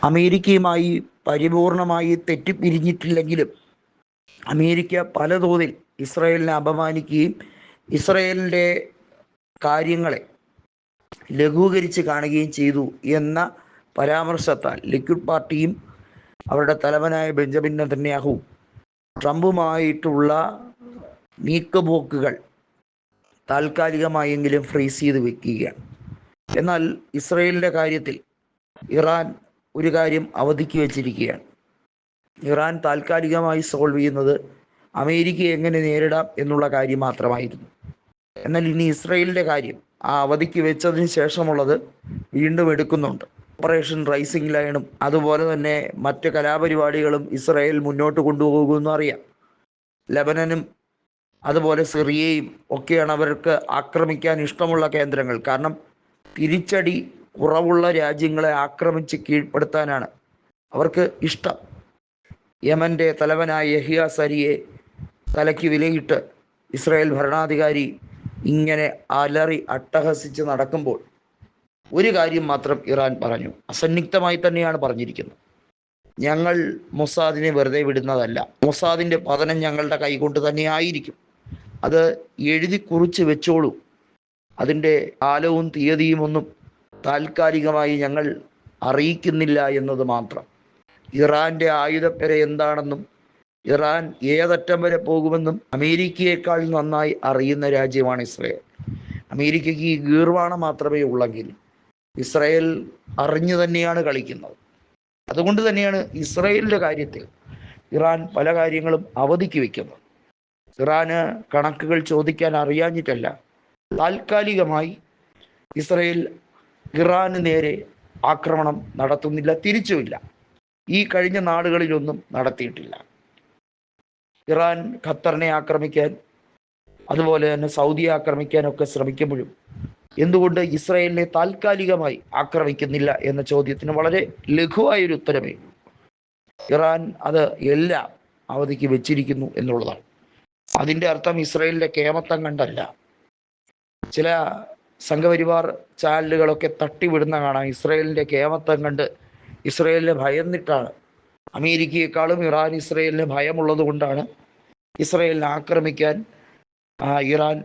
അമേരിക്കയുമായി പരിപൂർണമായി തെറ്റിപ്പിരിഞ്ഞിട്ടില്ലെങ്കിലും അമേരിക്ക പല തോതിൽ ഇസ്രായേലിനെ അപമാനിക്കുകയും ഇസ്രായേലിൻ്റെ കാര്യങ്ങളെ ലഘൂകരിച്ച് കാണുകയും ചെയ്തു എന്ന പരാമർശത്താൽ ലിക്വിഡ് പാർട്ടിയും അവരുടെ തലവനായ ബെഞ്ചമിൻ നെതന്യാഹു ട്രംപുമായിട്ടുള്ള നീക്കുപോക്കുകൾ താൽക്കാലികമായെങ്കിലും ഫ്രീസ് ചെയ്ത് വെക്കുകയാണ്. എന്നാൽ ഇസ്രായേലിൻ്റെ കാര്യത്തിൽ ഇറാൻ ഒരു കാര്യം അവധിക്ക് വെച്ചിരിക്കുകയാണ്. ഇറാൻ താൽക്കാലികമായി സോൾവ് ചെയ്യുന്നത് അമേരിക്കയെ എങ്ങനെ നേരിടാം എന്നുള്ള കാര്യം മാത്രമായിരുന്നു. എന്നാൽ ഇനി ഇസ്രായേലിൻ്റെ കാര്യം ആ അവധിക്ക് വെച്ചതിന് ശേഷമുള്ളത് വീണ്ടും എടുക്കുന്നുണ്ട്. ഓപ്പറേഷൻ റൈസിംഗ് ലയണും അതുപോലെ തന്നെ മറ്റ് കലാപരിപാടികളും ഇസ്രായേൽ മുന്നോട്ട് കൊണ്ടുപോകുമെന്ന് അറിയാം. ലെബനനും അതുപോലെ സിറിയയും ഒക്കെയാണ് അവർക്ക് ആക്രമിക്കാൻ ഇഷ്ടമുള്ള കേന്ദ്രങ്ങൾ. കാരണം തിരിച്ചടി കുറവുള്ള രാജ്യങ്ങളെ ആക്രമിച്ച് കീഴ്പ്പെടുത്താനാണ് അവർക്ക് ഇഷ്ടം. യമൻ്റെ തലവനായ യഹിയ സരിയെ തലയ്ക്ക് വിലയിട്ട് ഇസ്രായേൽ ഭരണാധികാരി ഇങ്ങനെ അലറി അട്ടഹസിച്ച് നടക്കുമ്പോൾ ഒരു കാര്യം മാത്രം ഇറാൻ പറഞ്ഞു, അസന്നിഗ്ധമായി തന്നെയാണ് പറഞ്ഞിരിക്കുന്നത്. ഞങ്ങൾ മൊസാദിനെ വെറുതെ വിടുന്നതല്ല, മൊസാദിൻ്റെ പതനം ഞങ്ങളുടെ കൈകൊണ്ട് തന്നെ ആയിരിക്കും. അത് എഴുതി കുറിച്ച് വെച്ചോളൂ. അതിൻ്റെ കാലവും തീയതിയും ഒന്നും താൽക്കാലികമായി ഞങ്ങൾ അറിയിക്കുന്നില്ല എന്നത് മാത്രം. ഇറാൻ്റെ ആയുധപ്പര എന്താണെന്നും ഇറാൻ ഏതറ്റം വരെ പോകുമെന്നും അമേരിക്കയേക്കാൾ നന്നായി അറിയുന്ന രാജ്യമാണ് ഇസ്രായേൽ. അമേരിക്കയ്ക്ക് ഈ ഗീർവാണം മാത്രമേ ഉള്ളെങ്കിൽ ഇസ്രായേൽ അറിഞ്ഞു തന്നെയാണ് കളിക്കുന്നത്. അതുകൊണ്ട് തന്നെയാണ് ഇസ്രായേലിൻ്റെ കാര്യത്തിൽ ഇറാൻ പല കാര്യങ്ങളും അവധിക്ക് വയ്ക്കുന്നത്. ഇറാന് കണക്കുകൾ ചോദിക്കാൻ അറിയാഞ്ഞിട്ടല്ല, താൽക്കാലികമായി ഇസ്രായേൽ ഇറാന് നേരെ ആക്രമണം നടത്തുന്നില്ല, തിരിച്ചുമില്ല. ഈ കഴിഞ്ഞ നാടുകളിലൊന്നും നടത്തിയിട്ടില്ല. ഇറാൻ ഖത്തറിനെ ആക്രമിക്കാൻ അതുപോലെ തന്നെ സൗദിയെ ആക്രമിക്കാനൊക്കെ ശ്രമിക്കുമ്പോഴും എന്തുകൊണ്ട് ഇസ്രായേലിനെ താൽക്കാലികമായി ആക്രമിക്കുന്നില്ല എന്ന ചോദ്യത്തിന് വളരെ ലഘുവായൊരു ഉത്തരമേ ഉള്ളൂ. ഇറാൻ അത് എല്ലാം അവധിക്ക് വെച്ചിരിക്കുന്നു എന്നുള്ളതാണ്. അതിൻ്റെ അർത്ഥം ഇസ്രായേലിൻ്റെ കേമത്തം കണ്ടല്ല. ചില സംഘപരിവാർ ചാനലുകളൊക്കെ തട്ടിവിടുന്ന കാണാം. ഇസ്രായേലിൻ്റെ കേമത്തം കണ്ട് ഇസ്രായേലിനെ ഭയന്നിട്ടാണ്, അമേരിക്കയെക്കാളും ഇറാൻ ഇസ്രായേലിന് ഭയമുള്ളത് കൊണ്ടാണ് ഇസ്രായേലിനെ ആക്രമിക്കാൻ ഇറാൻ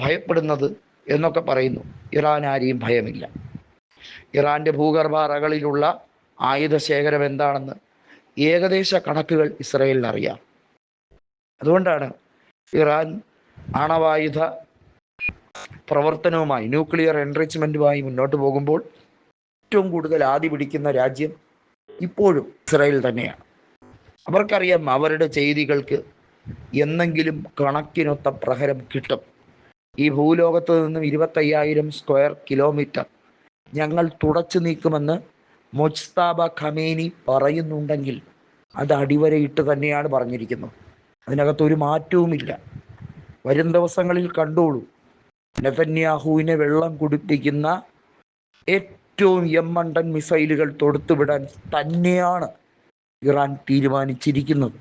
ഭയപ്പെടുന്നത് എന്നൊക്കെ പറയുന്നു. ഇറാൻ ആരെയും ഭയമില്ല. ഇറാൻ്റെ ഭൂഗർഭ അറകളിലുള്ള ആയുധ ശേഖരം എന്താണെന്ന് ഏകദേശ കണക്കുകൾ ഇസ്രായേലിന് അറിയാം. അതുകൊണ്ടാണ് ഇറാൻ ആണവായുധ പ്രവർത്തനവുമായി, ന്യൂക്ലിയർ എൻറിച്ച്മെൻറ്റുമായി മുന്നോട്ട് പോകുമ്പോൾ ഏറ്റവും കൂടുതൽ ആദി പിടിക്കുന്ന രാജ്യം ഇപ്പോഴും ഇസ്രായേൽ തന്നെയാണ്. അവർക്കറിയാം അവരുടെ ചെയ്തികൾക്ക് എന്നെങ്കിലും കണക്കിനൊത്ത പ്രഹരം കിട്ടും. ഈ ഭൂലോകത്ത് നിന്നും 25,000 സ്ക്വയർ കിലോമീറ്റർ ഞങ്ങൾ തുടച്ചു നീക്കുമെന്ന് മുജ്തബ ഖമേനി പറയുന്നുണ്ടെങ്കിൽ അത് അടിവരയിട്ട് തന്നെയാണ് പറഞ്ഞിരിക്കുന്നത്. അതിനകത്തൊരു മാറ്റവുമില്ല. വരും ദിവസങ്ങളിൽ കണ്ടോളൂ, നെതന്യാഹുവിനെ വെള്ളം കുടിപ്പിക്കുന്ന ഏറ്റവും എമ്മണ്ടൻ മിസൈലുകൾ തൊടുത്തുവിടാൻ തന്നെയാണ് ഇറാൻ തീരുമാനിച്ചിരിക്കുന്നത്.